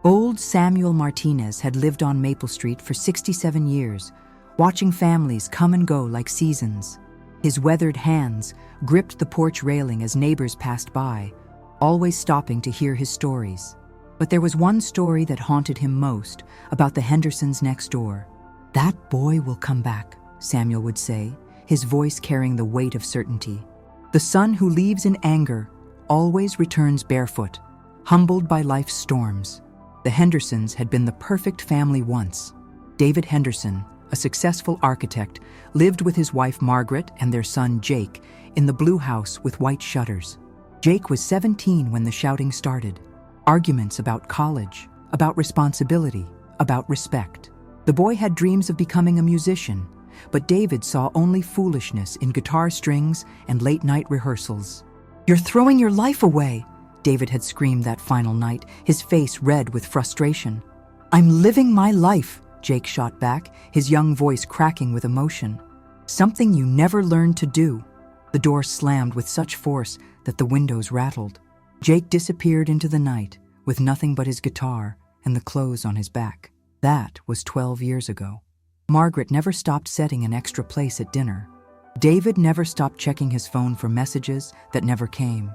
Old Samuel Martinez had lived on Maple Street for 67 years, watching families come and go like seasons. His weathered hands gripped the porch railing as neighbors passed by, always stopping to hear his stories. But there was one story that haunted him most, about the Hendersons next door. "That boy will come back," Samuel would say, his voice carrying the weight of certainty. "The son who leaves in anger always returns barefoot, humbled by life's storms." The Hendersons had been the perfect family once. David Henderson, a successful architect, lived with his wife Margaret and their son Jake in the blue house with white shutters. Jake was 17 when the shouting started. Arguments about college, about responsibility, about respect. The boy had dreams of becoming a musician, but David saw only foolishness in guitar strings and late-night rehearsals. "You're throwing your life away," David had screamed that final night, his face red with frustration. "I'm living my life," Jake shot back, his young voice cracking with emotion. "Something you never learned to do." The door slammed with such force that the windows rattled. Jake disappeared into the night with nothing but his guitar and the clothes on his back. That was 12 years ago. Margaret never stopped setting an extra place at dinner. David never stopped checking his phone for messages that never came.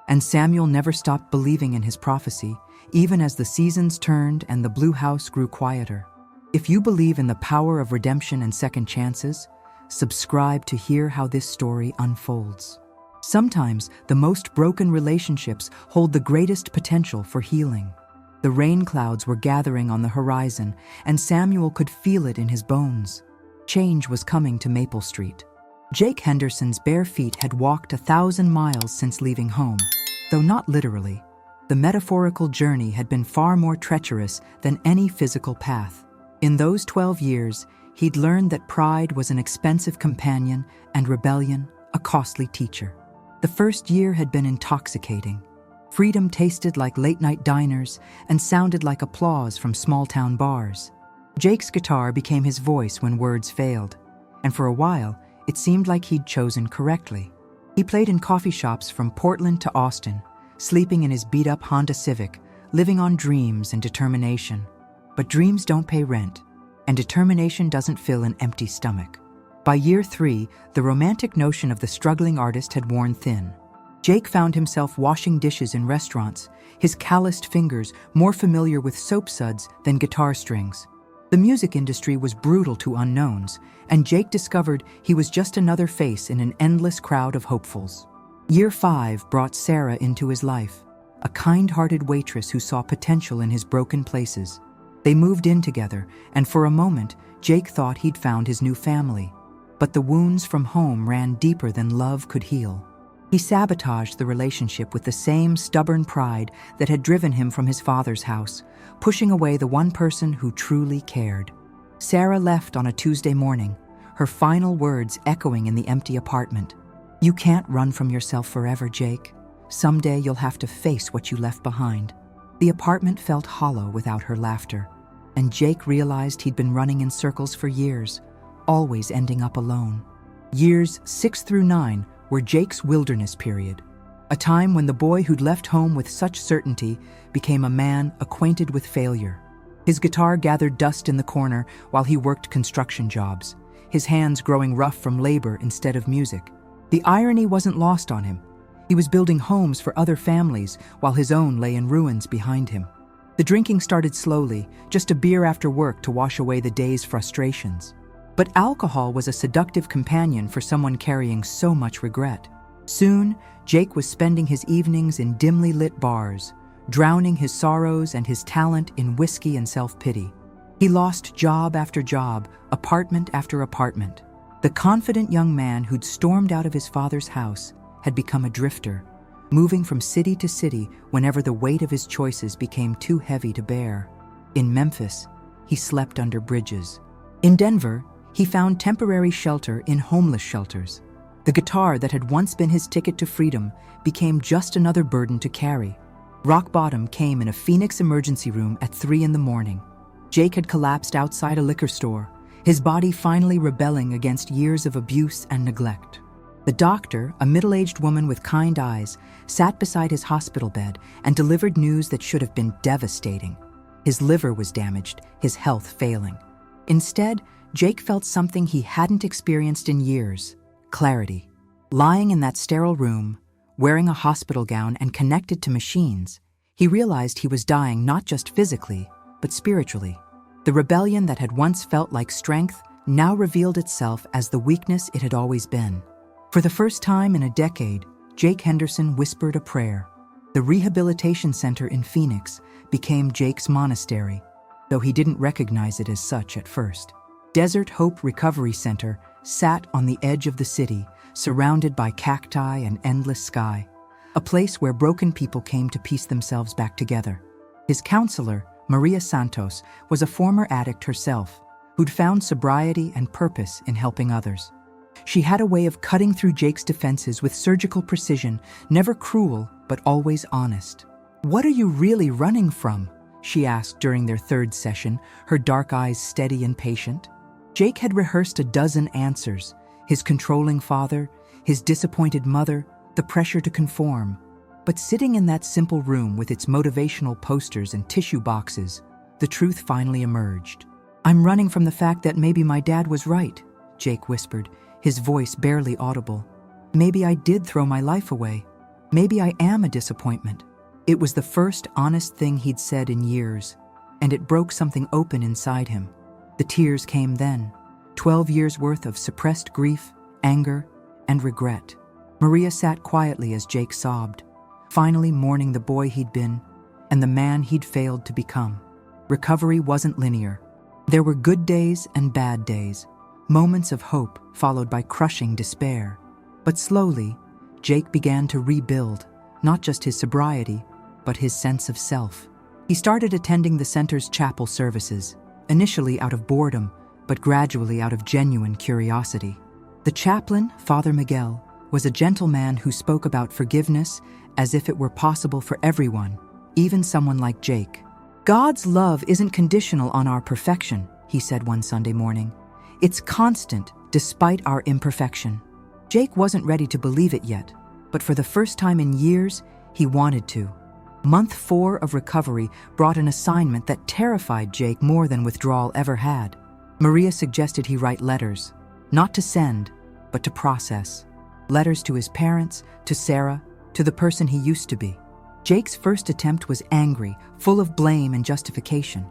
And Samuel never stopped believing in his prophecy, even as the seasons turned and the blue house grew quieter. If you believe in the power of redemption and second chances, subscribe to hear how this story unfolds. Sometimes the most broken relationships hold the greatest potential for healing. The rain clouds were gathering on the horizon, and Samuel could feel it in his bones. Change was coming to Maple Street. Jake Henderson's bare feet had walked 1,000 miles since leaving home, though not literally. The metaphorical journey had been far more treacherous than any physical path. In those 12 years, he'd learned that pride was an expensive companion and rebellion a costly teacher. The first year had been intoxicating. Freedom tasted like late-night diners and sounded like applause from small-town bars. Jake's guitar became his voice when words failed, and for a while, it seemed like he'd chosen correctly. He played in coffee shops from Portland to Austin, sleeping in his beat-up Honda Civic, living on dreams and determination. But dreams don't pay rent, and determination doesn't fill an empty stomach. By year 3, the romantic notion of the struggling artist had worn thin. Jake found himself washing dishes in restaurants, his calloused fingers more familiar with soap suds than guitar strings. The music industry was brutal to unknowns, and Jake discovered he was just another face in an endless crowd of hopefuls. Year 5 brought Sarah into his life, a kind-hearted waitress who saw potential in his broken places. They moved in together, and for a moment, Jake thought he'd found his new family. But the wounds from home ran deeper than love could heal. He sabotaged the relationship with the same stubborn pride that had driven him from his father's house, pushing away the one person who truly cared. Sarah left on a Tuesday morning, her final words echoing in the empty apartment. "You can't run from yourself forever, Jake. Someday you'll have to face what you left behind." The apartment felt hollow without her laughter, and Jake realized he'd been running in circles for years, always ending up alone. Years 6 through 9 were Jake's wilderness period, a time when the boy who'd left home with such certainty became a man acquainted with failure. His guitar gathered dust in the corner while he worked construction jobs, his hands growing rough from labor instead of music. The irony wasn't lost on him. He was building homes for other families while his own lay in ruins behind him. The drinking started slowly, just a beer after work to wash away the day's frustrations. But alcohol was a seductive companion for someone carrying so much regret. Soon, Jake was spending his evenings in dimly lit bars, drowning his sorrows and his talent in whiskey and self-pity. He lost job after job, apartment after apartment. The confident young man who'd stormed out of his father's house had become a drifter, moving from city to city whenever the weight of his choices became too heavy to bear. In Memphis, he slept under bridges. In Denver, he found temporary shelter in homeless shelters. The guitar that had once been his ticket to freedom became just another burden to carry. Rock bottom came in a Phoenix emergency room at 3 in the morning. Jake had collapsed outside a liquor store, his body finally rebelling against years of abuse and neglect. The doctor, a middle-aged woman with kind eyes, sat beside his hospital bed and delivered news that should have been devastating. His liver was damaged, his health failing. Instead, Jake felt something he hadn't experienced in years: clarity. Lying in that sterile room, wearing a hospital gown and connected to machines, he realized he was dying not just physically, but spiritually. The rebellion that had once felt like strength now revealed itself as the weakness it had always been. For the first time in a decade, Jake Henderson whispered a prayer. The rehabilitation center in Phoenix became Jake's monastery, though he didn't recognize it as such at first. Desert Hope Recovery Center sat on the edge of the city, surrounded by cacti and endless sky, a place where broken people came to piece themselves back together. His counselor, Maria Santos, was a former addict herself, who'd found sobriety and purpose in helping others. She had a way of cutting through Jake's defenses with surgical precision, never cruel, but always honest. "What are you really running from?" she asked during their third session, her dark eyes steady and patient. Jake had rehearsed a dozen answers: his controlling father, his disappointed mother, the pressure to conform. But sitting in that simple room with its motivational posters and tissue boxes, the truth finally emerged. "I'm running from the fact that maybe my dad was right," Jake whispered, his voice barely audible. "Maybe I did throw my life away. Maybe I am a disappointment." It was the first honest thing he'd said in years, and it broke something open inside him. The tears came then, 12 years worth of suppressed grief, anger, and regret. Maria sat quietly as Jake sobbed, finally mourning the boy he'd been and the man he'd failed to become. Recovery wasn't linear. There were good days and bad days, moments of hope followed by crushing despair. But slowly, Jake began to rebuild, not just his sobriety, but his sense of self. He started attending the center's chapel services, initially out of boredom, but gradually out of genuine curiosity. The chaplain, Father Miguel, was a gentle man who spoke about forgiveness as if it were possible for everyone, even someone like Jake. "God's love isn't conditional on our perfection," he said one Sunday morning. "It's constant, despite our imperfection." Jake wasn't ready to believe it yet, but for the first time in years, he wanted to. Month 4 of recovery brought an assignment that terrified Jake more than withdrawal ever had. Maria suggested he write letters, not to send, but to process. Letters to his parents, to Sarah, to the person he used to be. Jake's first attempt was angry, full of blame and justification.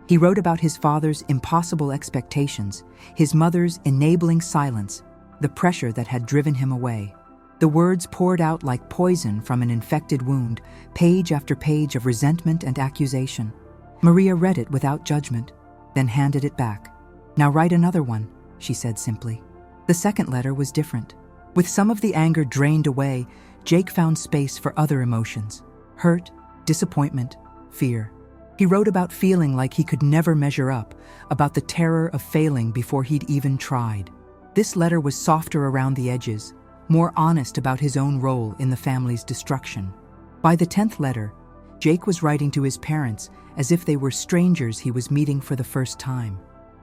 He wrote about his father's impossible expectations, his mother's enabling silence, the pressure that had driven him away. The words poured out like poison from an infected wound, page after page of resentment and accusation. Maria read it without judgment, then handed it back. "Now write another one," she said simply. The second letter was different. With some of the anger drained away, Jake found space for other emotions: hurt, disappointment, fear. He wrote about feeling like he could never measure up, about the terror of failing before he'd even tried. This letter was softer around the edges, more honest about his own role in the family's destruction. By the 10th letter, Jake was writing to his parents as if they were strangers he was meeting for the first time.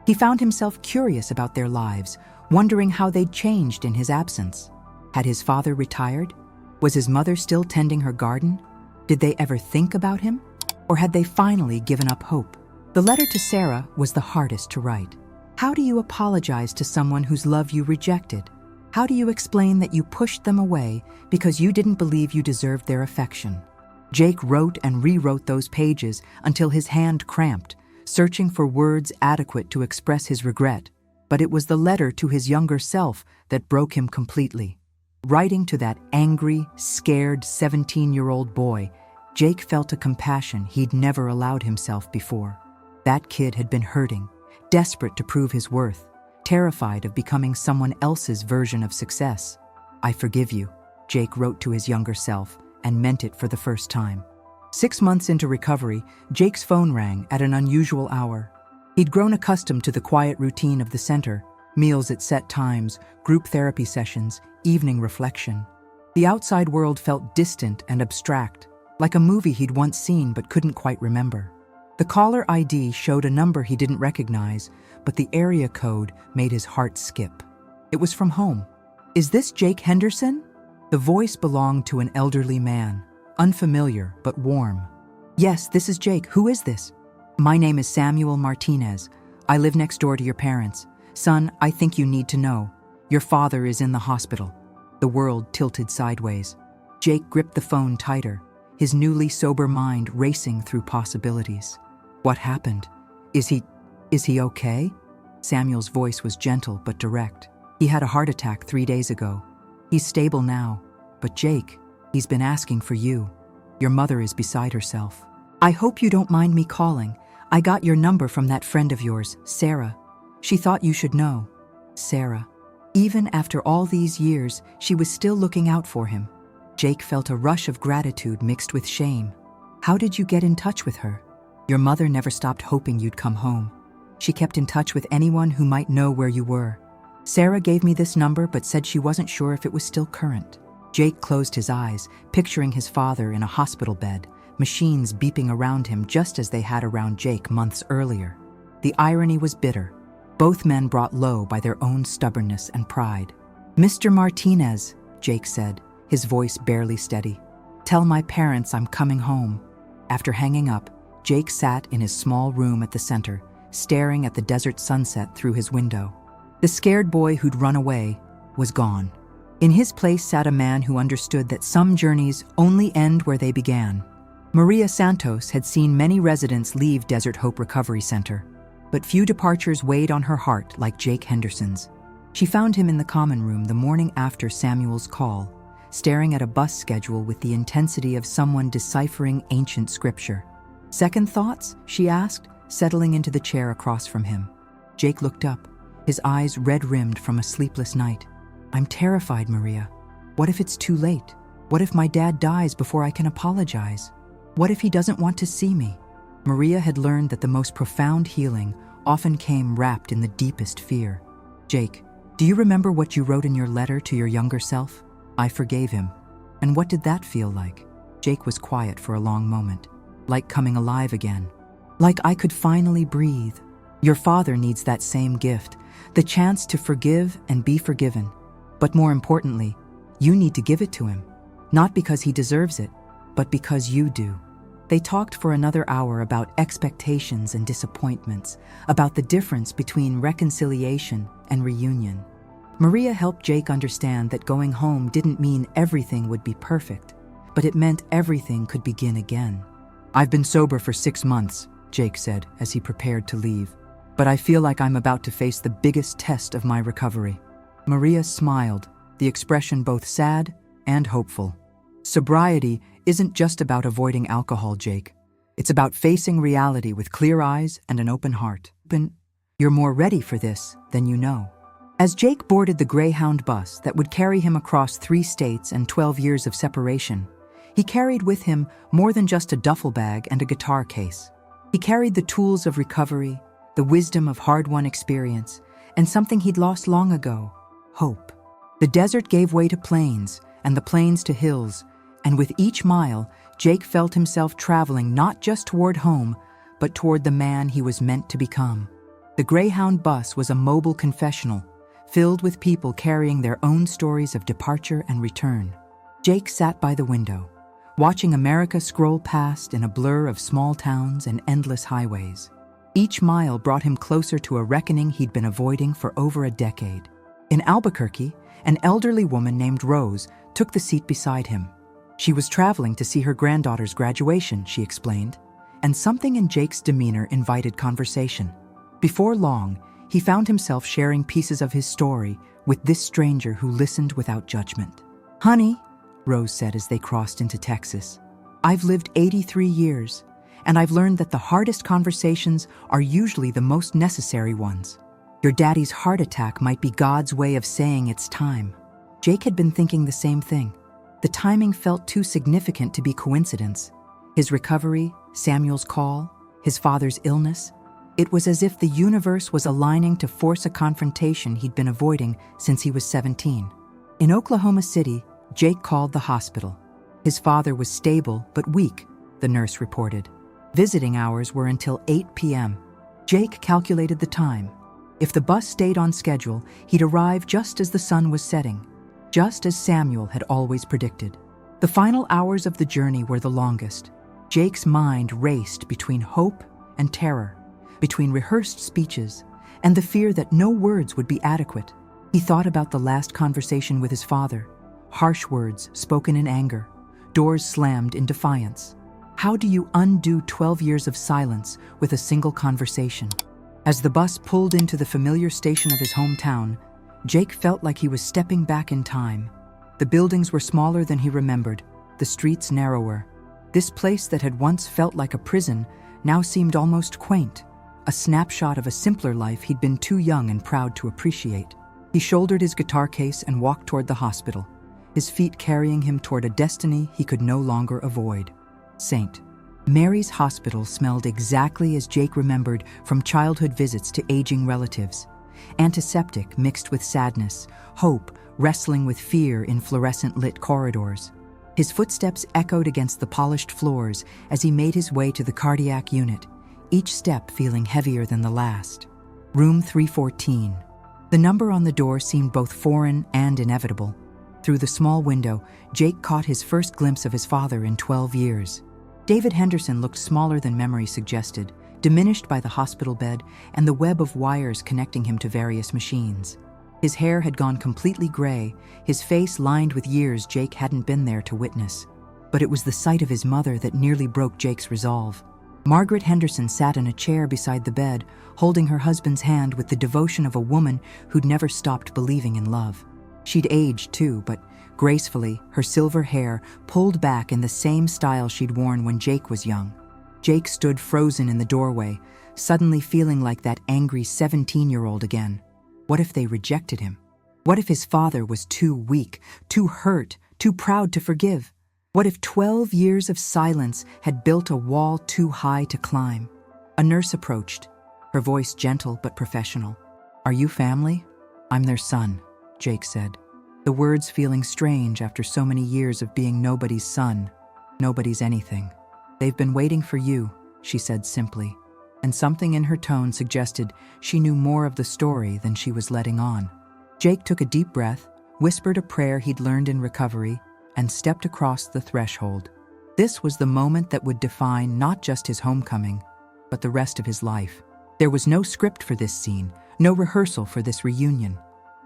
He found himself curious about their lives, wondering how they'd changed in his absence. Had his father retired? Was his mother still tending her garden? Did they ever think about him? Or had they finally given up hope? The letter to Sarah was the hardest to write. How do you apologize to someone whose love you rejected? How do you explain that you pushed them away because you didn't believe you deserved their affection? Jake wrote and rewrote those pages until his hand cramped, searching for words adequate to express his regret. But it was the letter to his younger self that broke him completely. Writing to that angry, scared 17-year-old boy, Jake felt a compassion he'd never allowed himself before. That kid had been hurting, desperate to prove his worth, terrified of becoming someone else's version of success. "I forgive you," Jake wrote to his younger self, and meant it for the first time. 6 months into recovery, Jake's phone rang at an unusual hour. He'd grown accustomed to the quiet routine of the center: meals at set times, group therapy sessions, evening reflection. The outside world felt distant and abstract, like a movie he'd once seen but couldn't quite remember. The caller ID showed a number he didn't recognize, but the area code made his heart skip. It was from home. "Is this Jake Henderson?" The voice belonged to an elderly man, unfamiliar but warm. "Yes, this is Jake. Who is this?" My name is Samuel Martinez. I live next door to your parents. Son, I think you need to know. Your father is in the hospital." The world tilted sideways. Jake gripped the phone tighter, his newly sober mind racing through possibilities. "What happened? Is he okay?" Samuel's voice was gentle but direct. "He had a heart attack 3 days ago. He's stable now. But Jake, he's been asking for you. Your mother is beside herself." "I hope you don't mind me calling. I got your number from that friend of yours, Sarah. She thought you should know." Sarah. Even after all these years, she was still looking out for him. Jake felt a rush of gratitude mixed with shame. "How did you get in touch with her?" "Your mother never stopped hoping you'd come home. She kept in touch with anyone who might know where you were. Sarah gave me this number but said she wasn't sure if it was still current." Jake closed his eyes, picturing his father in a hospital bed, machines beeping around him just as they had around Jake months earlier. The irony was bitter. Both men brought low by their own stubbornness and pride. "Mr. Martinez," Jake said, his voice barely steady, "tell my parents I'm coming home." After hanging up, Jake sat in his small room at the center, staring at the desert sunset through his window. The scared boy who'd run away was gone. In his place sat a man who understood that some journeys only end where they began. Maria Santos had seen many residents leave Desert Hope Recovery Center, but few departures weighed on her heart like Jake Henderson's. She found him in the common room the morning after Samuel's call, staring at a bus schedule with the intensity of someone deciphering ancient scripture. "Second thoughts?" she asked, settling into the chair across from him. Jake looked up, his eyes red-rimmed from a sleepless night. "I'm terrified, Maria. What if it's too late? What if my dad dies before I can apologize? What if he doesn't want to see me?" Maria had learned that the most profound healing often came wrapped in the deepest fear. "Jake, do you remember what you wrote in your letter to your younger self? I forgave him." "And what did that feel like?" Jake was quiet for a long moment. "Like coming alive again. Like I could finally breathe." "Your father needs that same gift, the chance to forgive and be forgiven. But more importantly, you need to give it to him. Not because he deserves it, but because you do." They talked for another hour about expectations and disappointments, about the difference between reconciliation and reunion. Maria helped Jake understand that going home didn't mean everything would be perfect, but it meant everything could begin again. "I've been sober for 6 months, Jake said as he prepared to leave, "but I feel like I'm about to face the biggest test of my recovery." Maria smiled, the expression both sad and hopeful. "Sobriety isn't just about avoiding alcohol, Jake. It's about facing reality with clear eyes and an open heart. You're more ready for this than you know." As Jake boarded the Greyhound bus that would carry him across 3 states and 12 years of separation, he carried with him more than just a duffel bag and a guitar case. He carried the tools of recovery, the wisdom of hard-won experience, and something he'd lost long ago: hope. The desert gave way to plains, and the plains to hills, and with each mile, Jake felt himself traveling not just toward home, but toward the man he was meant to become. The Greyhound bus was a mobile confessional, filled with people carrying their own stories of departure and return. Jake sat by the window, watching America scroll past in a blur of small towns and endless highways. Each mile brought him closer to a reckoning he'd been avoiding for over a decade. In Albuquerque, an elderly woman named Rose took the seat beside him. She was traveling to see her granddaughter's graduation, she explained, and something in Jake's demeanor invited conversation. Before long, he found himself sharing pieces of his story with this stranger who listened without judgment. "Honey," Rose said as they crossed into Texas, "I've lived 83 years, and I've learned that the hardest conversations are usually the most necessary ones. Your daddy's heart attack might be God's way of saying it's time." Jake had been thinking the same thing. The timing felt too significant to be coincidence. His recovery, Samuel's call, his father's illness. It was as if the universe was aligning to force a confrontation he'd been avoiding since he was 17. In Oklahoma City, Jake called the hospital. His father was stable but weak, the nurse reported. Visiting hours were until 8 p.m. Jake calculated the time. If the bus stayed on schedule, he'd arrive just as the sun was setting, just as Samuel had always predicted. The final hours of the journey were the longest. Jake's mind raced between hope and terror, between rehearsed speeches and the fear that no words would be adequate. He thought about the last conversation with his father, harsh words spoken in anger, doors slammed in defiance. How do you undo 12 years of silence with a single conversation? As the bus pulled into the familiar station of his hometown, Jake felt like he was stepping back in time. The buildings were smaller than he remembered, the streets narrower. This place that had once felt like a prison now seemed almost quaint, a snapshot of a simpler life he'd been too young and proud to appreciate. He shouldered his guitar case and walked toward the hospital, his feet carrying him toward a destiny he could no longer avoid. St. Mary's Hospital smelled exactly as Jake remembered from childhood visits to aging relatives. Antiseptic mixed with sadness, hope wrestling with fear in fluorescent-lit corridors. His footsteps echoed against the polished floors as he made his way to the cardiac unit, each step feeling heavier than the last. Room 314. The number on the door seemed both foreign and inevitable. Through the small window, Jake caught his first glimpse of his father in 12 years. David Henderson looked smaller than memory suggested, diminished by the hospital bed and the web of wires connecting him to various machines. His hair had gone completely gray, his face lined with years Jake hadn't been there to witness. But it was the sight of his mother that nearly broke Jake's resolve. Margaret Henderson sat in a chair beside the bed, holding her husband's hand with the devotion of a woman who'd never stopped believing in love. She'd aged too, but gracefully, her silver hair pulled back in the same style she'd worn when Jake was young. Jake stood frozen in the doorway, suddenly feeling like that angry 17-year-old again. What if they rejected him? What if his father was too weak, too hurt, too proud to forgive? What if 12 years of silence had built a wall too high to climb? A nurse approached, her voice gentle but professional. "Are you family?" "I'm their son," Jake said, the words feeling strange after so many years of being nobody's son, nobody's anything. "They've been waiting for you," she said simply, and something in her tone suggested she knew more of the story than she was letting on. Jake took a deep breath, whispered a prayer he'd learned in recovery, and stepped across the threshold. This was the moment that would define not just his homecoming, but the rest of his life. There was no script for this scene, no rehearsal for this reunion.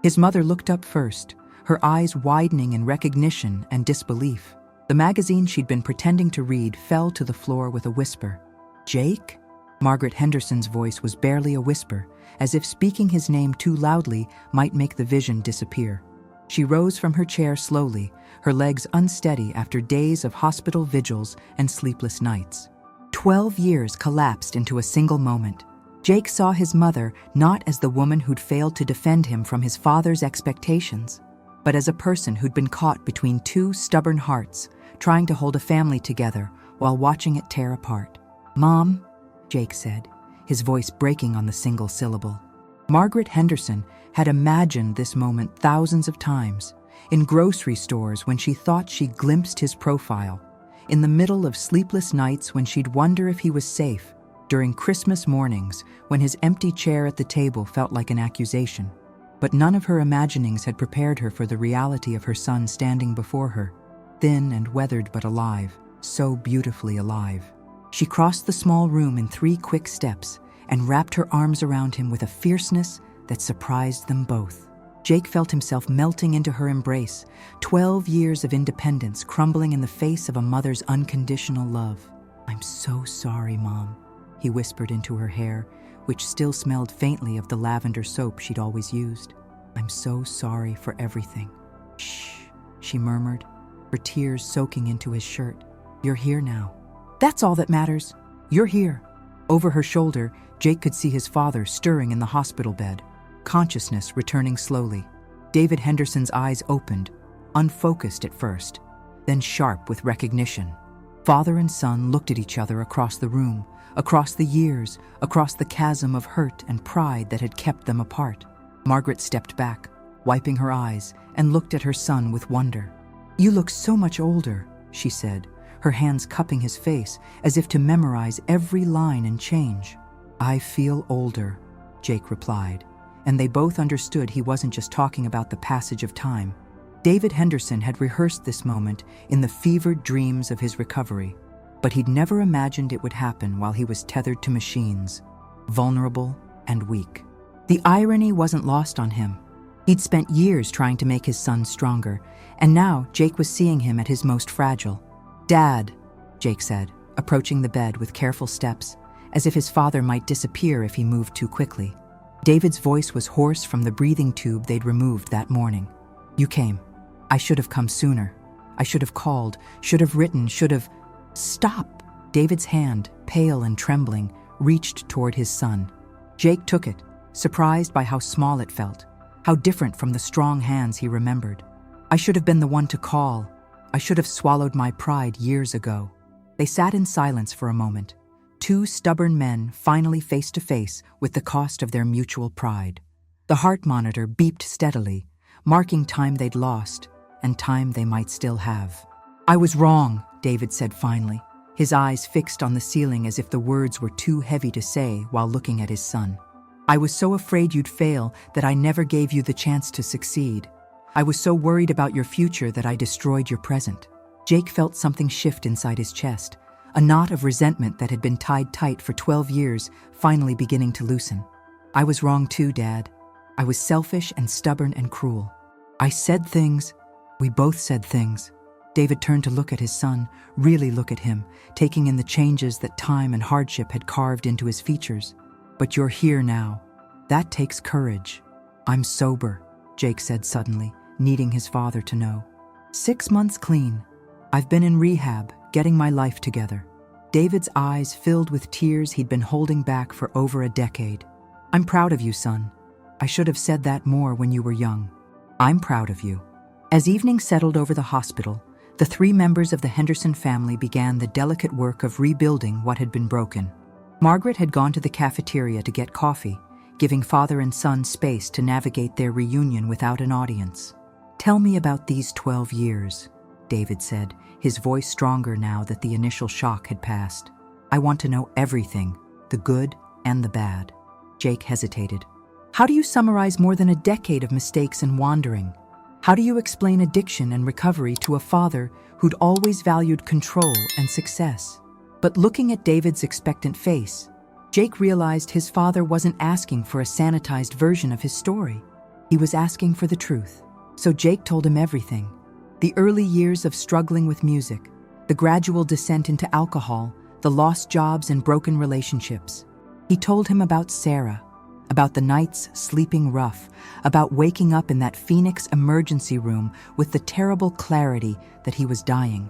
His mother looked up first, her eyes widening in recognition and disbelief. The magazine she'd been pretending to read fell to the floor with a whisper. "Jake?" Margaret Henderson's voice was barely a whisper, as if speaking his name too loudly might make the vision disappear. She rose from her chair slowly, her legs unsteady after days of hospital vigils and sleepless nights. 12 years collapsed into a single moment. Jake saw his mother not as the woman who'd failed to defend him from his father's expectations, but as a person who'd been caught between two stubborn hearts, trying to hold a family together while watching it tear apart. "Mom," Jake said, his voice breaking on the single syllable. Margaret Henderson had imagined this moment thousands of times, in grocery stores when she thought she glimpsed his profile, in the middle of sleepless nights when she'd wonder if he was safe, during Christmas mornings when his empty chair at the table felt like an accusation. But none of her imaginings had prepared her for the reality of her son standing before her, thin and weathered but alive, so beautifully alive. She crossed the small room in 3 quick steps and wrapped her arms around him with a fierceness that surprised them both. Jake felt himself melting into her embrace, 12 years of independence crumbling in the face of a mother's unconditional love. "I'm so sorry, Mom," he whispered into her hair, which still smelled faintly of the lavender soap she'd always used. "I'm so sorry for everything." "Shh," she murmured, her tears soaking into his shirt. "You're here now. That's all that matters. You're here." Over her shoulder, Jake could see his father stirring in the hospital bed, consciousness returning slowly. David Henderson's eyes opened, unfocused at first, then sharp with recognition. Father and son looked at each other across the room, across the years, across the chasm of hurt and pride that had kept them apart. Margaret stepped back, wiping her eyes, and looked at her son with wonder. "You look so much older," she said, her hands cupping his face as if to memorize every line and change. "I feel older," Jake replied, and they both understood he wasn't just talking about the passage of time. David Henderson had rehearsed this moment in the fevered dreams of his recovery. but he'd never imagined it would happen while he was tethered to machines, vulnerable and weak. The irony wasn't lost on him. He'd spent years trying to make his son stronger, and now Jake was seeing him at his most fragile. "Dad," Jake said, approaching the bed with careful steps, as if his father might disappear if he moved too quickly. David's voice was hoarse from the breathing tube they'd removed that morning. "You came. I should have come sooner. I should have called, should have written, should have—" "Stop!" David's hand, pale and trembling, reached toward his son. Jake took it, surprised by how small it felt, how different from the strong hands he remembered. "I should have been the one to call. I should have swallowed my pride years ago." They sat in silence for a moment, two stubborn men finally face to face with the cost of their mutual pride. The heart monitor beeped steadily, marking time they'd lost and time they might still have. "I was wrong," David said finally, his eyes fixed on the ceiling as if the words were too heavy to say while looking at his son. "I was so afraid you'd fail that I never gave you the chance to succeed. I was so worried about your future that I destroyed your present." Jake felt something shift inside his chest, a knot of resentment that had been tied tight for 12 years finally beginning to loosen. "I was wrong too, Dad. I was selfish and stubborn and cruel. I said things. We both said things." David turned to look at his son, really look at him, taking in the changes that time and hardship had carved into his features. "But you're here now. That takes courage." "I'm sober," Jake said suddenly, needing his father to know. 6 months clean. I've been in rehab, getting my life together." David's eyes filled with tears he'd been holding back for over a decade. "I'm proud of you, son. I should have said that more when you were young." "I'm proud of you." As evening settled over the hospital, the 3 members of the Henderson family began the delicate work of rebuilding what had been broken. Margaret had gone to the cafeteria to get coffee, giving father and son space to navigate their reunion without an audience. "Tell me about these 12 years, David said, his voice stronger now that the initial shock had passed. "I want to know everything, the good and the bad." Jake hesitated. "How do you summarize more than a decade of mistakes and wandering? How do you explain addiction and recovery to a father who'd always valued control and success?" But looking at David's expectant face, Jake realized his father wasn't asking for a sanitized version of his story. He was asking for the truth. So Jake told him everything. The early years of struggling with music, the gradual descent into alcohol, the lost jobs and broken relationships. He told him about Sarah, about the nights sleeping rough, about waking up in that Phoenix emergency room with the terrible clarity that he was dying.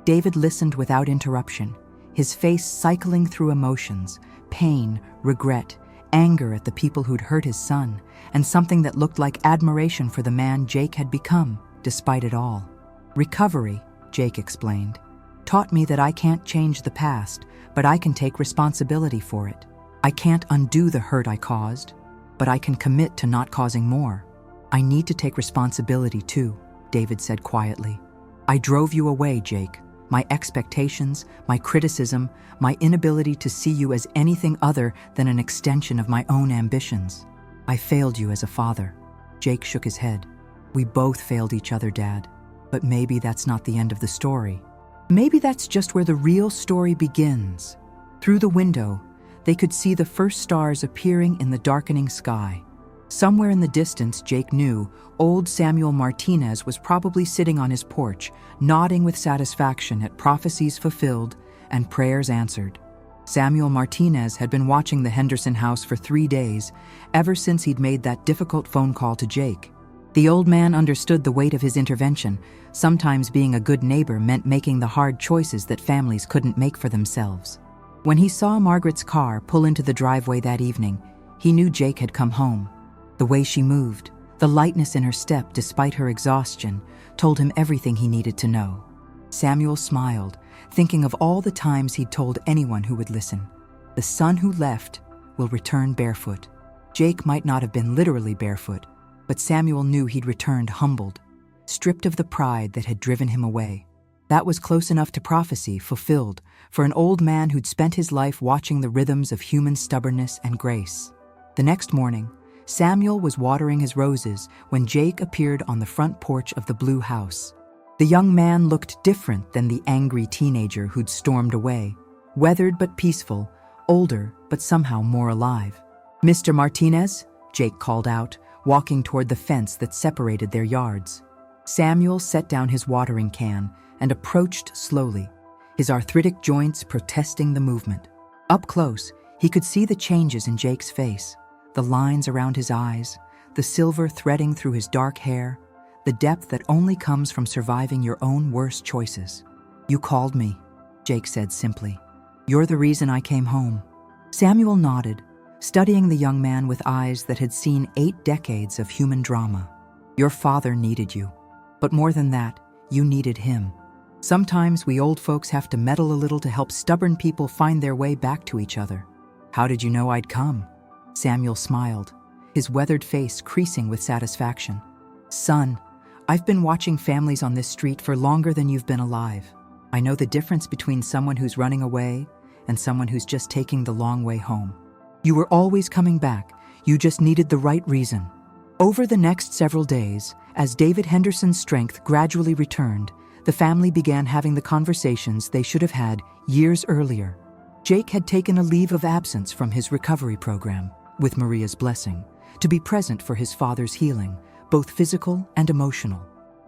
David listened without interruption, his face cycling through emotions, pain, regret, anger at the people who'd hurt his son, and something that looked like admiration for the man Jake had become, despite it all. "Recovery," Jake explained, "taught me that I can't change the past, but I can take responsibility for it. I can't undo the hurt I caused, but I can commit to not causing more. I need to take responsibility too," David said quietly. "I drove you away, Jake. My expectations, my criticism, my inability to see you as anything other than an extension of my own ambitions. I failed you as a father." Jake shook his head. "We both failed each other, Dad. But maybe that's not the end of the story. Maybe that's just where the real story begins." Through the window, they could see the first stars appearing in the darkening sky. Somewhere in the distance, Jake knew, old Samuel Martinez was probably sitting on his porch, nodding with satisfaction at prophecies fulfilled and prayers answered. Samuel Martinez had been watching the Henderson house for 3 days, ever since he'd made that difficult phone call to Jake. The old man understood the weight of his intervention. Sometimes being a good neighbor meant making the hard choices that families couldn't make for themselves. When he saw Margaret's car pull into the driveway that evening, he knew Jake had come home. The way she moved, the lightness in her step despite her exhaustion, told him everything he needed to know. Samuel smiled, thinking of all the times he'd told anyone who would listen. The son who left will return barefoot. Jake might not have been literally barefoot, but Samuel knew he'd returned humbled, stripped of the pride that had driven him away. That was close enough to prophecy fulfilled for an old man who'd spent his life watching the rhythms of human stubbornness and grace. The next morning, Samuel was watering his roses when Jake appeared on the front porch of the blue house. The young man looked different than the angry teenager who'd stormed away, weathered but peaceful, older but somehow more alive. "Mr. Martinez?" Jake called out, walking toward the fence that separated their yards. Samuel set down his watering can and approached slowly, his arthritic joints protesting the movement. Up close, he could see the changes in Jake's face, the lines around his eyes, the silver threading through his dark hair, the depth that only comes from surviving your own worst choices. "You called me," Jake said simply. "You're the reason I came home." Samuel nodded, studying the young man with eyes that had seen 8 decades of human drama. "Your father needed you. But more than that, you needed him. Sometimes we old folks have to meddle a little to help stubborn people find their way back to each other." "How did you know I'd come?" Samuel smiled, his weathered face creasing with satisfaction. "Son, I've been watching families on this street for longer than you've been alive. I know the difference between someone who's running away and someone who's just taking the long way home. You were always coming back, you just needed the right reason." Over the next several days, as David Henderson's strength gradually returned, the family began having the conversations they should have had years earlier. Jake had taken a leave of absence from his recovery program, with Maria's blessing, to be present for his father's healing, both physical and emotional.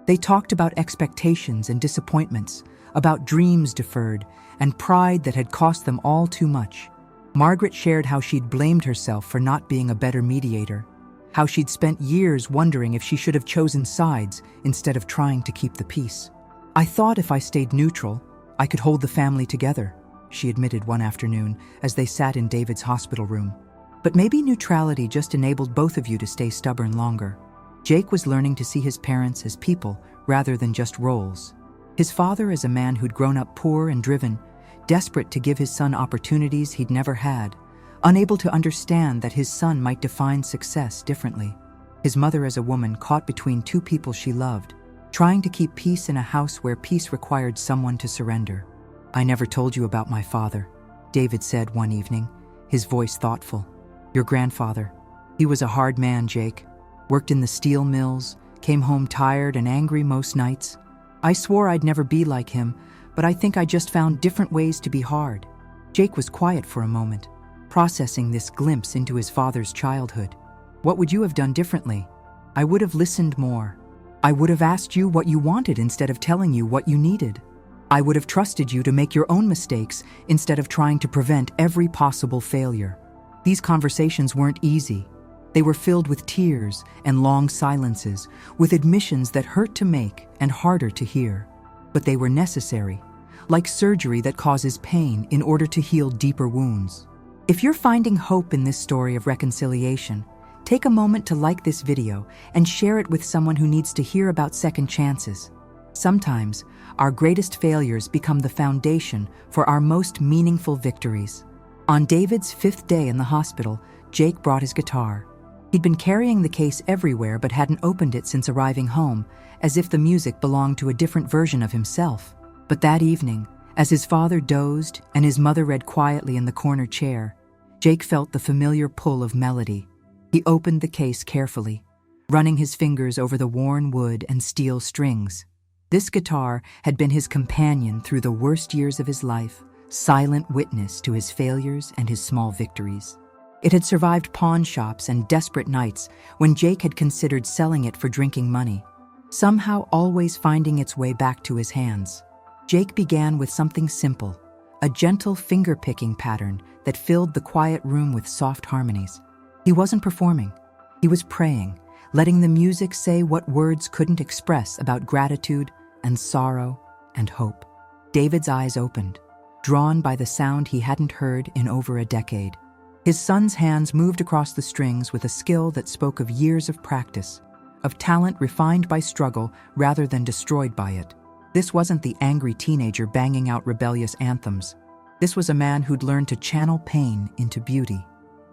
They talked about expectations and disappointments, about dreams deferred, and pride that had cost them all too much. Margaret shared how she'd blamed herself for not being a better mediator, how she'd spent years wondering if she should have chosen sides instead of trying to keep the peace. "I thought if I stayed neutral, I could hold the family together," she admitted one afternoon as they sat in David's hospital room. "But maybe neutrality just enabled both of you to stay stubborn longer." Jake was learning to see his parents as people rather than just roles. His father as a man who'd grown up poor and driven, desperate to give his son opportunities he'd never had, unable to understand that his son might define success differently. His mother as a woman caught between 2 people she loved, trying to keep peace in a house where peace required someone to surrender. "I never told you about my father," David said one evening, his voice thoughtful. "Your grandfather. He was a hard man, Jake. Worked in the steel mills, came home tired and angry most nights. I swore I'd never be like him, but I think I just found different ways to be hard." Jake was quiet for a moment, processing this glimpse into his father's childhood. "What would you have done differently?" "I would have listened more. I would have asked you what you wanted instead of telling you what you needed. I would have trusted you to make your own mistakes instead of trying to prevent every possible failure." These conversations weren't easy. They were filled with tears and long silences, with admissions that hurt to make and harder to hear. But they were necessary, like surgery that causes pain in order to heal deeper wounds. If you're finding hope in this story of reconciliation, take a moment to like this video and share it with someone who needs to hear about second chances. Sometimes, our greatest failures become the foundation for our most meaningful victories. On David's 5th day in the hospital, Jake brought his guitar. He'd been carrying the case everywhere but hadn't opened it since arriving home, as if the music belonged to a different version of himself. But that evening, as his father dozed and his mother read quietly in the corner chair, Jake felt the familiar pull of melody. He opened the case carefully, running his fingers over the worn wood and steel strings. This guitar had been his companion through the worst years of his life, silent witness to his failures and his small victories. It had survived pawn shops and desperate nights when Jake had considered selling it for drinking money, somehow always finding its way back to his hands. Jake began with something simple, a gentle finger-picking pattern that filled the quiet room with soft harmonies. He wasn't performing. He was praying, letting the music say what words couldn't express about gratitude and sorrow and hope. David's eyes opened, drawn by the sound he hadn't heard in over a decade. His son's hands moved across the strings with a skill that spoke of years of practice, of talent refined by struggle rather than destroyed by it. This wasn't the angry teenager banging out rebellious anthems. This was a man who'd learned to channel pain into beauty.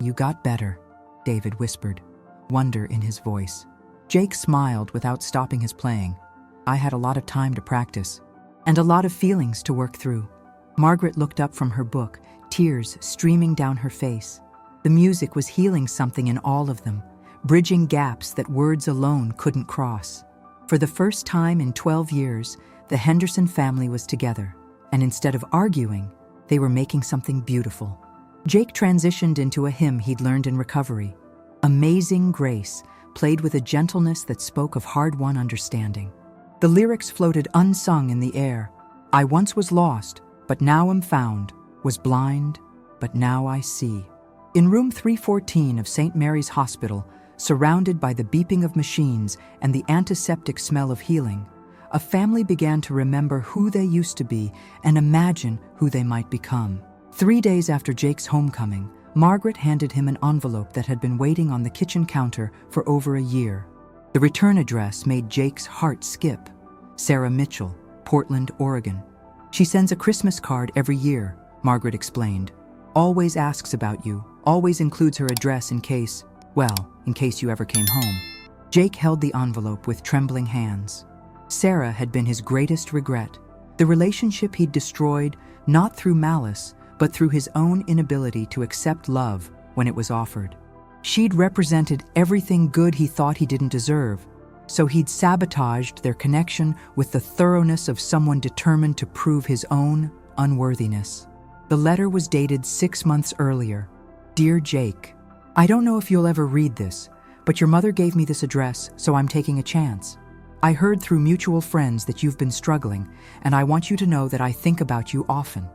"You got better," David whispered, wonder in his voice. Jake smiled without stopping his playing. "I had a lot of time to practice, and a lot of feelings to work through." Margaret looked up from her book, tears streaming down her face. The music was healing something in all of them, bridging gaps that words alone couldn't cross. For the first time in 12 years, The Henderson family was together, and instead of arguing, they were making something beautiful. Jake transitioned into a hymn he'd learned in recovery. Amazing Grace, played with a gentleness that spoke of hard-won understanding. The lyrics floated unsung in the air. I once was lost, but now am found, was blind, but now I see. In room 314 of St. Mary's Hospital, surrounded by the beeping of machines and the antiseptic smell of healing, a family began to remember who they used to be and imagine who they might become. 3 days after Jake's homecoming, Margaret handed him an envelope that had been waiting on the kitchen counter for over a year. The return address made Jake's heart skip. Sarah Mitchell, Portland, Oregon. She sends a Christmas card every year, Margaret explained. Always asks about you, always includes her address in case you ever came home. Jake held the envelope with trembling hands. Sarah had been his greatest regret. The relationship he'd destroyed, not through malice, but through his own inability to accept love when it was offered. She'd represented everything good he thought he didn't deserve, so he'd sabotaged their connection with the thoroughness of someone determined to prove his own unworthiness. The letter was dated 6 months earlier. Dear Jake, I don't know if you'll ever read this, but your mother gave me this address, so I'm taking a chance. I heard through mutual friends that you've been struggling, and I want you to know that I think about you often.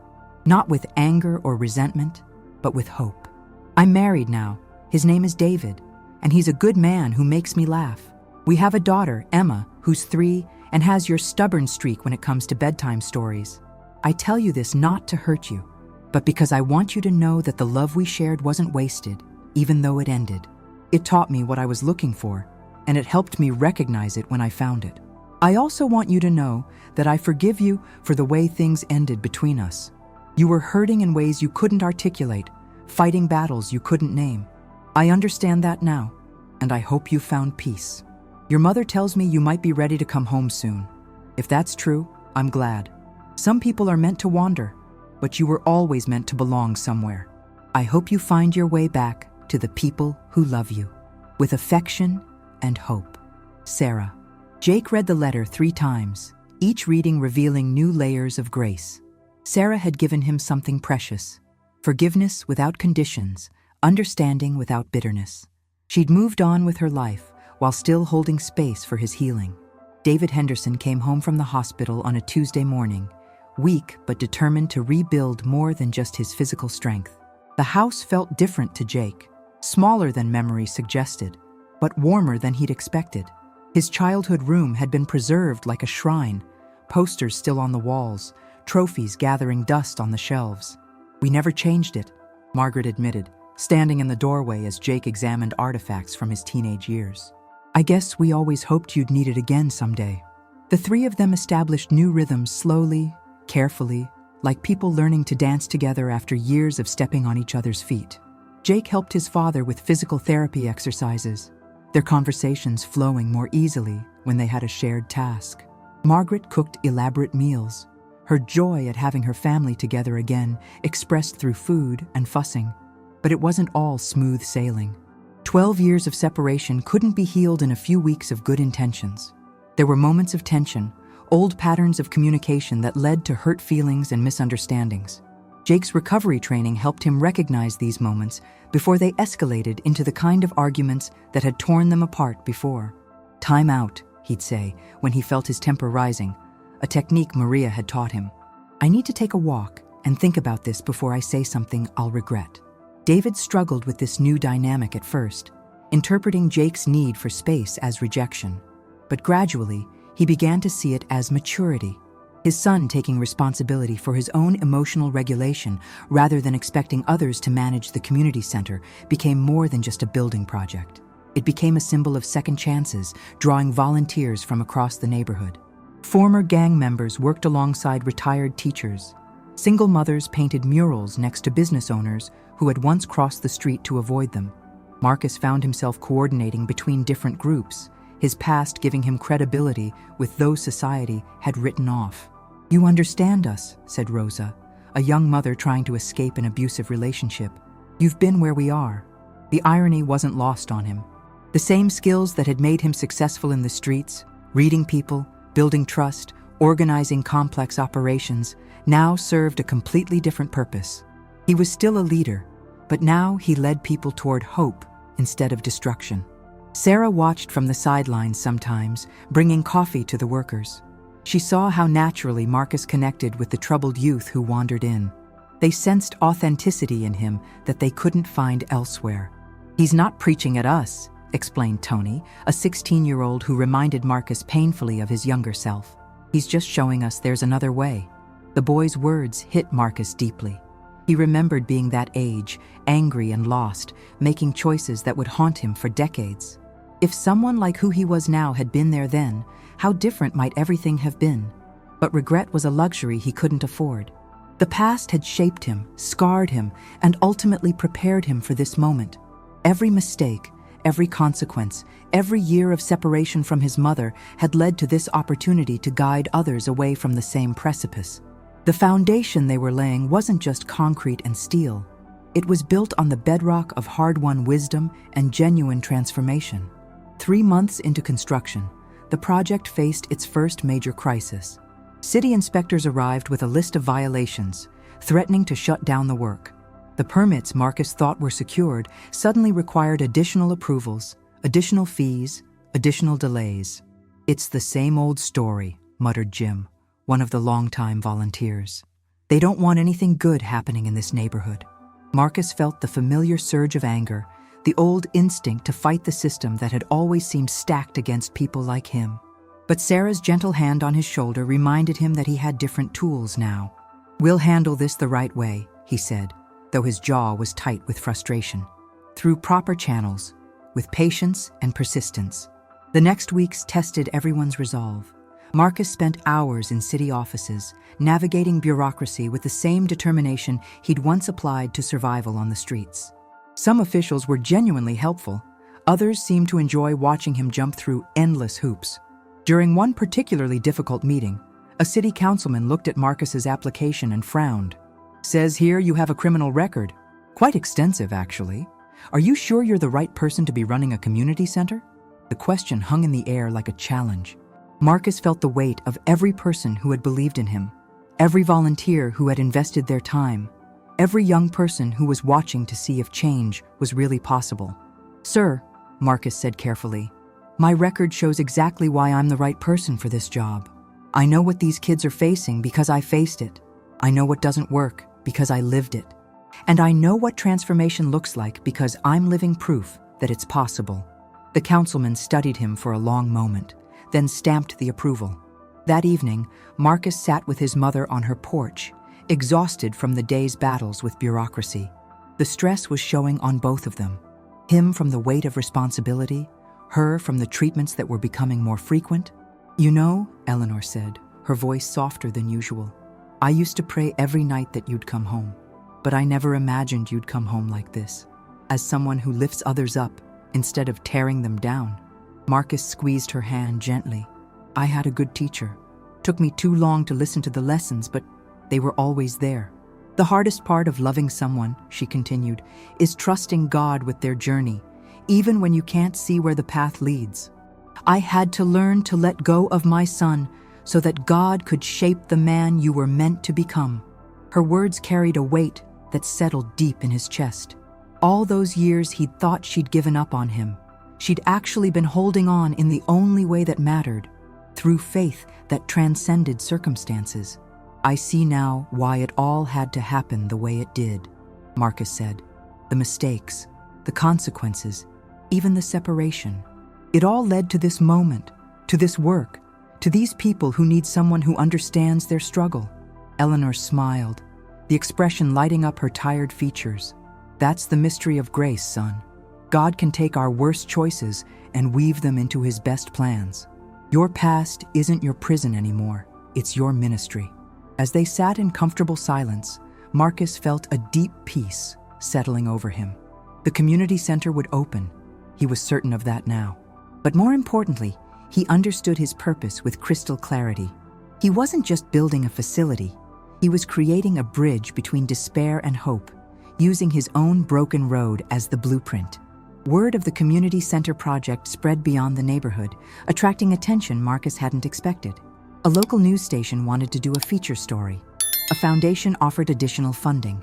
Not with anger or resentment, but with hope. I'm married now. His name is David, and he's a good man who makes me laugh. We have a daughter, Emma, who's 3 and has your stubborn streak when it comes to bedtime stories. I tell you this not to hurt you, but because I want you to know that the love we shared wasn't wasted, even though it ended. It taught me what I was looking for, and it helped me recognize it when I found it. I also want you to know that I forgive you for the way things ended between us. You were hurting in ways you couldn't articulate, fighting battles you couldn't name. I understand that now, and I hope you found peace. Your mother tells me you might be ready to come home soon. If that's true, I'm glad. Some people are meant to wander, but you were always meant to belong somewhere. I hope you find your way back to the people who love you. With affection and hope. Sarah. Jake read the letter 3 times, each reading revealing new layers of grace. Sarah had given him something precious. Forgiveness without conditions, understanding without bitterness. She'd moved on with her life while still holding space for his healing. David Henderson came home from the hospital on a Tuesday morning, weak but determined to rebuild more than just his physical strength. The house felt different to Jake, smaller than memory suggested, but warmer than he'd expected. His childhood room had been preserved like a shrine, posters still on the walls, trophies gathering dust on the shelves. We never changed it, Margaret admitted, standing in the doorway as Jake examined artifacts from his teenage years. I guess we always hoped you'd need it again someday. The 3 of them established new rhythms slowly, carefully, like people learning to dance together after years of stepping on each other's feet. Jake helped his father with physical therapy exercises, their conversations flowing more easily when they had a shared task. Margaret cooked elaborate meals, her joy at having her family together again expressed through food and fussing. But it wasn't all smooth sailing. 12 years of separation couldn't be healed in a few weeks of good intentions. There were moments of tension, old patterns of communication that led to hurt feelings and misunderstandings. Jake's recovery training helped him recognize these moments before they escalated into the kind of arguments that had torn them apart before. Time out, he'd say, when he felt his temper rising, a technique Maria had taught him. I need to take a walk and think about this before I say something I'll regret. David struggled with this new dynamic at first, interpreting Jake's need for space as rejection. But gradually, he began to see it as maturity. His son taking responsibility for his own emotional regulation rather than expecting others to manage the community center became more than just a building project. It became a symbol of second chances, drawing volunteers from across the neighborhood. Former gang members worked alongside retired teachers. Single mothers painted murals next to business owners who had once crossed the street to avoid them. Marcus found himself coordinating between different groups, his past giving him credibility with those society had written off. You understand us, said Rosa, a young mother trying to escape an abusive relationship. You've been where we are. The irony wasn't lost on him. The same skills that had made him successful in the streets, reading people, building trust, organizing complex operations, now served a completely different purpose. He was still a leader, but now he led people toward hope instead of destruction. Sarah watched from the sidelines sometimes, bringing coffee to the workers. She saw how naturally Marcus connected with the troubled youth who wandered in. They sensed authenticity in him that they couldn't find elsewhere. "He's not preaching at us," explained Tony, a 16-year-old who reminded Marcus painfully of his younger self. "He's just showing us there's another way." The boy's words hit Marcus deeply. He remembered being that age, angry and lost, making choices that would haunt him for decades. If someone like who he was now had been there then, how different might everything have been? But regret was a luxury he couldn't afford. The past had shaped him, scarred him, and ultimately prepared him for this moment. Every mistake, every consequence, every year of separation from his mother had led to this opportunity to guide others away from the same precipice. The foundation they were laying wasn't just concrete and steel. It was built on the bedrock of hard-won wisdom and genuine transformation. 3 months into construction, the project faced its first major crisis. City inspectors arrived with a list of violations, threatening to shut down the work. The permits Marcus thought were secured suddenly required additional approvals, additional fees, additional delays. "It's the same old story," muttered Jim, one of the longtime volunteers. "They don't want anything good happening in this neighborhood." Marcus felt the familiar surge of anger, the old instinct to fight the system that had always seemed stacked against people like him. But Sarah's gentle hand on his shoulder reminded him that he had different tools now. "We'll handle this the right way," he said, though his jaw was tight with frustration. "Through proper channels, with patience and persistence." The next weeks tested everyone's resolve. Marcus spent hours in city offices, navigating bureaucracy with the same determination he'd once applied to survival on the streets. Some officials were genuinely helpful. Others seemed to enjoy watching him jump through endless hoops. During one particularly difficult meeting, a city councilman looked at Marcus's application and frowned. "Says here you have a criminal record. Quite extensive, actually. Are you sure you're the right person to be running a community center?" The question hung in the air like a challenge. Marcus felt the weight of every person who had believed in him, every volunteer who had invested their time, every young person who was watching to see if change was really possible. "Sir," Marcus said carefully, "my record shows exactly why I'm the right person for this job. I know what these kids are facing because I faced it. I know what doesn't work because I lived it. And I know what transformation looks like because I'm living proof that it's possible." The councilman studied him for a long moment, then stamped the approval. That evening, Marcus sat with his mother on her porch, exhausted from the day's battles with bureaucracy. The stress was showing on both of them. Him from the weight of responsibility, her from the treatments that were becoming more frequent. "You know," Eleanor said, her voice softer than usual, "I used to pray every night that you'd come home, but I never imagined you'd come home like this, as someone who lifts others up instead of tearing them down." Marcus squeezed her hand gently. "I had a good teacher. Took me too long to listen to the lessons, but they were always there. The hardest part of loving someone," she continued, "is trusting God with their journey, even when you can't see where the path leads. I had to learn to let go of my son so that God could shape the man you were meant to become." Her words carried a weight that settled deep in his chest. All those years he'd thought she'd given up on him, she'd actually been holding on in the only way that mattered, through faith that transcended circumstances. "I see now why it all had to happen the way it did," Marcus said. "The mistakes, the consequences, even the separation. It all led to this moment, to this work, to these people who need someone who understands their struggle." Eleanor smiled, the expression lighting up her tired features. "That's the mystery of grace, son. God can take our worst choices and weave them into his best plans. Your past isn't your prison anymore, it's your ministry." As they sat in comfortable silence, Marcus felt a deep peace settling over him. The community center would open. He was certain of that now. But more importantly, he understood his purpose with crystal clarity. He wasn't just building a facility. He was creating a bridge between despair and hope, using his own broken road as the blueprint. Word of the community center project spread beyond the neighborhood, attracting attention Marcus hadn't expected. A local news station wanted to do a feature story. A foundation offered additional funding.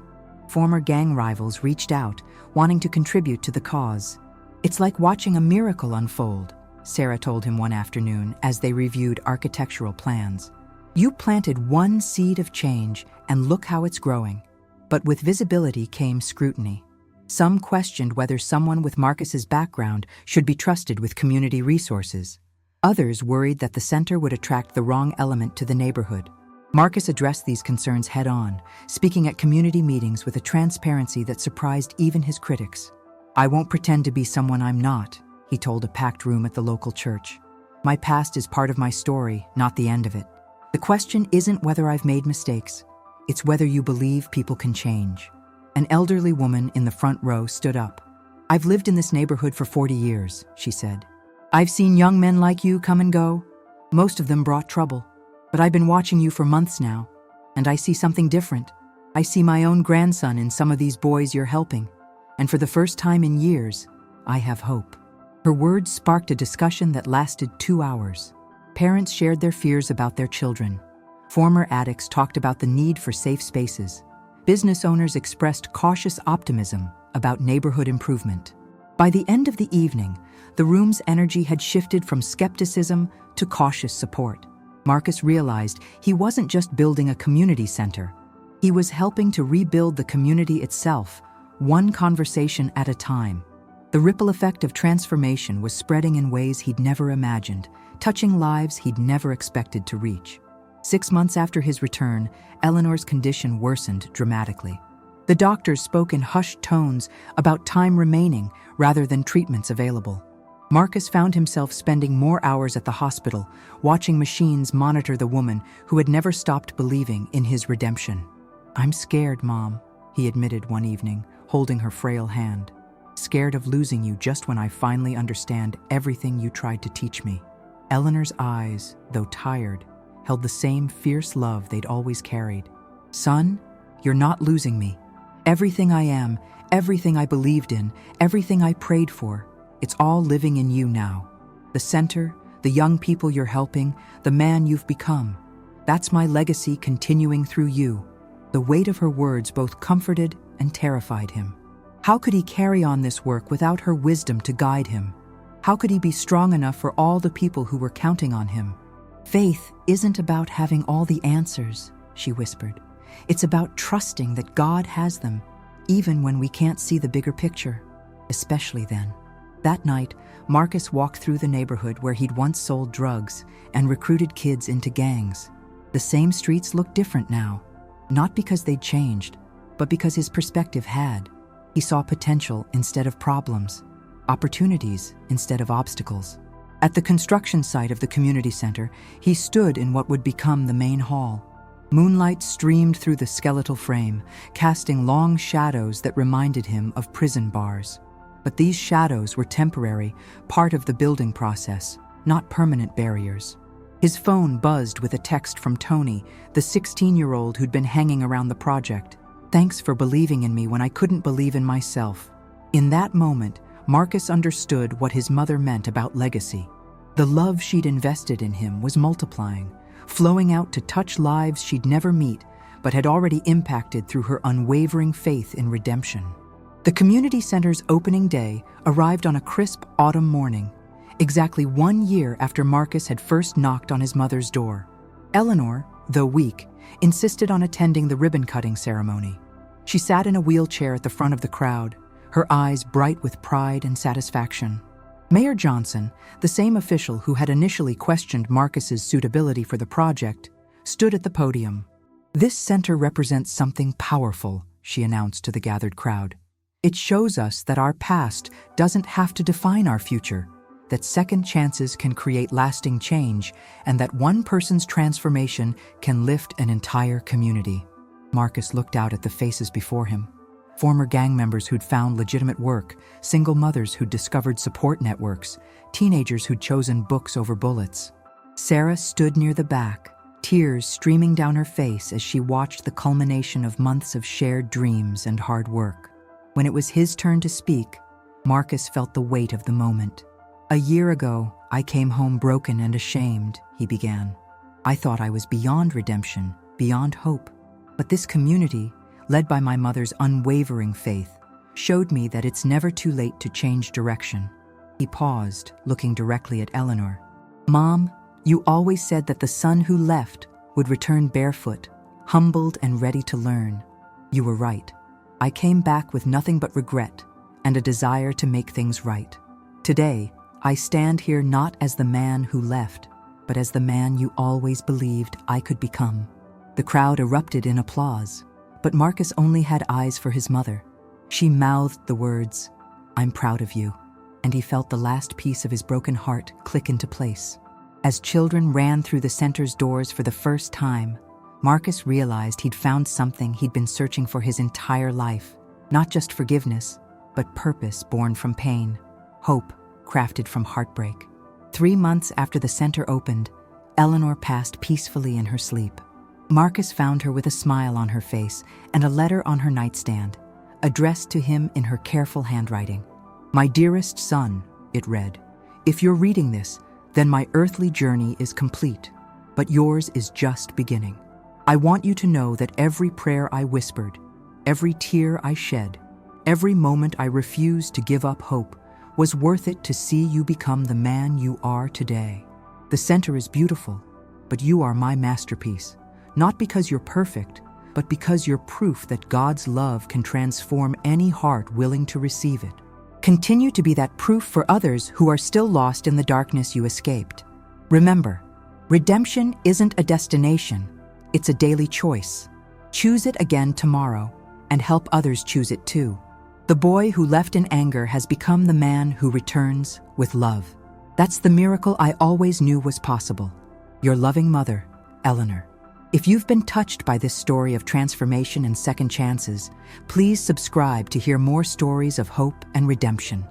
Former gang rivals reached out, wanting to contribute to the cause. "It's like watching a miracle unfold," Sarah told him one afternoon as they reviewed architectural plans. "You planted one seed of change, and look how it's growing." But with visibility came scrutiny. Some questioned whether someone with Marcus's background should be trusted with community resources. Others worried that the center would attract the wrong element to the neighborhood. Marcus addressed these concerns head-on, speaking at community meetings with a transparency that surprised even his critics. "I won't pretend to be someone I'm not," he told a packed room at the local church. "My past is part of my story, not the end of it. The question isn't whether I've made mistakes. It's whether you believe people can change." An elderly woman in the front row stood up. "I've lived in this neighborhood for 40 years, she said. "I've seen young men like you come and go. Most of them brought trouble. But I've been watching you for months now, and I see something different. I see my own grandson in some of these boys you're helping. And for the first time in years, I have hope." Her words sparked a discussion that lasted 2 hours. Parents shared their fears about their children. Former addicts talked about the need for safe spaces. Business owners expressed cautious optimism about neighborhood improvement. By the end of the evening, the room's energy had shifted from skepticism to cautious support. Marcus realized he wasn't just building a community center. He was helping to rebuild the community itself, one conversation at a time. The ripple effect of transformation was spreading in ways he'd never imagined, touching lives he'd never expected to reach. 6 months after his return, Eleanor's condition worsened dramatically. The doctors spoke in hushed tones about time remaining rather than treatments available. Marcus found himself spending more hours at the hospital, watching machines monitor the woman who had never stopped believing in his redemption. "I'm scared, Mom," he admitted one evening, holding her frail hand. "Scared of losing you just when I finally understand everything you tried to teach me." Eleanor's eyes, though tired, held the same fierce love they'd always carried. "Son, you're not losing me. Everything I am, everything I believed in, everything I prayed for, it's all living in you now. The center, the young people you're helping, the man you've become. That's my legacy continuing through you." The weight of her words both comforted and terrified him. How could he carry on this work without her wisdom to guide him? How could he be strong enough for all the people who were counting on him? "Faith isn't about having all the answers," she whispered. "It's about trusting that God has them, even when we can't see the bigger picture, especially then." That night, Marcus walked through the neighborhood where he'd once sold drugs and recruited kids into gangs. The same streets looked different now, not because they'd changed, but because his perspective had. He saw potential instead of problems, opportunities instead of obstacles. At the construction site of the community center, he stood in what would become the main hall. Moonlight streamed through the skeletal frame, casting long shadows that reminded him of prison bars. But these shadows were temporary, part of the building process, not permanent barriers. His phone buzzed with a text from Tony, the 16-year-old who'd been hanging around the project. "Thanks for believing in me when I couldn't believe in myself." In that moment, Marcus understood what his mother meant about legacy. The love she'd invested in him was multiplying, flowing out to touch lives she'd never meet, but had already impacted through her unwavering faith in redemption. The community center's opening day arrived on a crisp autumn morning, exactly 1 year after Marcus had first knocked on his mother's door. Eleanor, though weak, insisted on attending the ribbon-cutting ceremony. She sat in a wheelchair at the front of the crowd, her eyes bright with pride and satisfaction. Mayor Johnson, the same official who had initially questioned Marcus's suitability for the project, stood at the podium. "This center represents something powerful," she announced to the gathered crowd. "It shows us that our past doesn't have to define our future, that second chances can create lasting change, and that one person's transformation can lift an entire community." Marcus looked out at the faces before him. Former gang members who'd found legitimate work, single mothers who'd discovered support networks, teenagers who'd chosen books over bullets. Sarah stood near the back, tears streaming down her face as she watched the culmination of months of shared dreams and hard work. When it was his turn to speak, Marcus felt the weight of the moment. "A year ago, I came home broken and ashamed," he began. I thought I was beyond redemption, beyond hope. But this community, led by my mother's unwavering faith, showed me that it's never too late to change direction. He paused, looking directly at Eleanor. Mom, you always said that the son who left would return barefoot, humbled and ready to learn. You were right. I came back with nothing but regret and a desire to make things right. Today, I stand here not as the man who left, but as the man you always believed I could become. The crowd erupted in applause, but Marcus only had eyes for his mother. She mouthed the words, "I'm proud of you," and he felt the last piece of his broken heart click into place. As children ran through the center's doors for the first time, Marcus realized he'd found something he'd been searching for his entire life. Not just forgiveness, but purpose born from pain, hope crafted from heartbreak. 3 months after the center opened, Eleanor passed peacefully in her sleep. Marcus found her with a smile on her face and a letter on her nightstand, addressed to him in her careful handwriting. "My dearest son," it read, "if you're reading this, then my earthly journey is complete, but yours is just beginning. I want you to know that every prayer I whispered, every tear I shed, every moment I refused to give up hope was worth it to see you become the man you are today. The center is beautiful, but you are my masterpiece, not because you're perfect, but because you're proof that God's love can transform any heart willing to receive it. Continue to be that proof for others who are still lost in the darkness you escaped. Remember, redemption isn't a destination, it's a daily choice. Choose it again tomorrow and help others choose it too. The boy who left in anger has become the man who returns with love. That's the miracle I always knew was possible. Your loving mother, Eleanor." If you've been touched by this story of transformation and second chances, please subscribe to hear more stories of hope and redemption.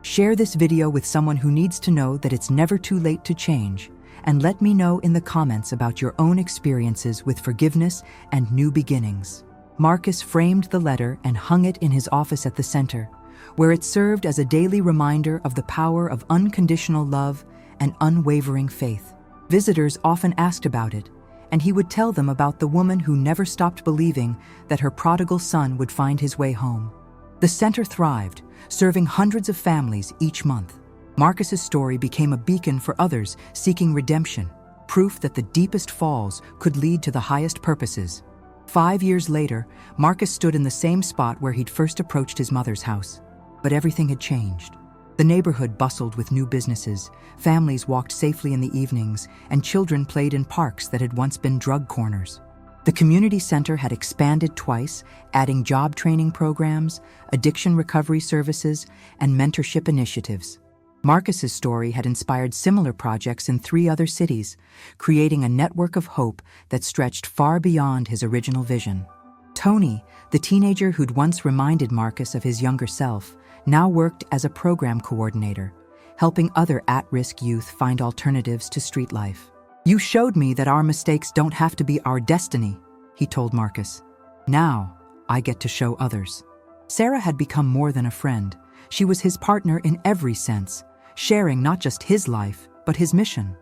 Share this video with someone who needs to know that it's never too late to change, and let me know in the comments about your own experiences with forgiveness and new beginnings. Marcus framed the letter and hung it in his office at the center, where it served as a daily reminder of the power of unconditional love and unwavering faith. Visitors often asked about it, and he would tell them about the woman who never stopped believing that her prodigal son would find his way home. The center thrived, serving hundreds of families each month. Marcus's story became a beacon for others seeking redemption, proof that the deepest falls could lead to the highest purposes. 5 years later, Marcus stood in the same spot where he'd first approached his mother's house. But everything had changed. The neighborhood bustled with new businesses, families walked safely in the evenings, and children played in parks that had once been drug corners. The community center had expanded twice, adding job training programs, addiction recovery services, and mentorship initiatives. Marcus's story had inspired similar projects in 3 other cities, creating a network of hope that stretched far beyond his original vision. Tony, the teenager who'd once reminded Marcus of his younger self, now worked as a program coordinator, helping other at-risk youth find alternatives to street life. "You showed me that our mistakes don't have to be our destiny," he told Marcus. "Now, I get to show others." Sarah had become more than a friend. She was his partner in every sense, sharing not just his life, but his mission.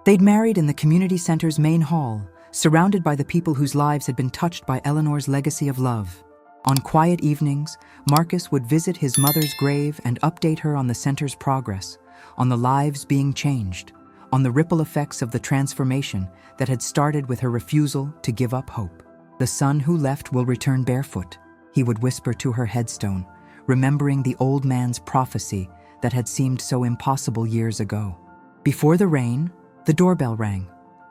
They'd married in the community center's main hall, surrounded by the people whose lives had been touched by Eleanor's legacy of love. On quiet evenings, Marcus would visit his mother's grave and update her on the center's progress, on the lives being changed, on the ripple effects of the transformation that had started with her refusal to give up hope. "The son who left will return barefoot," he would whisper to her headstone, remembering the old man's prophecy that had seemed so impossible years ago. Before the rain, the doorbell rang.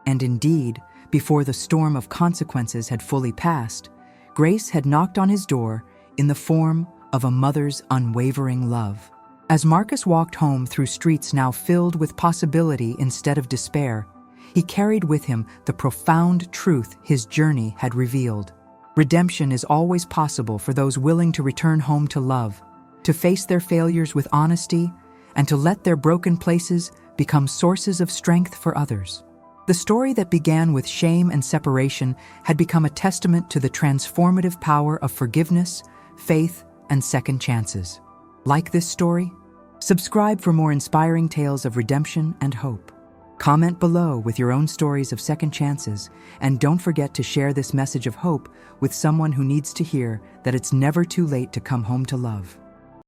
And indeed, before the storm of consequences had fully passed, Grace had knocked on his door in the form of a mother's unwavering love. As Marcus walked home through streets now filled with possibility instead of despair, he carried with him the profound truth his journey had revealed. Redemption is always possible for those willing to return home to love, to face their failures with honesty, and to let their broken places become sources of strength for others. The story that began with shame and separation had become a testament to the transformative power of forgiveness, faith, and second chances. Like this story? Subscribe for more inspiring tales of redemption and hope. Comment below with your own stories of second chances, and don't forget to share this message of hope with someone who needs to hear that it's never too late to come home to love.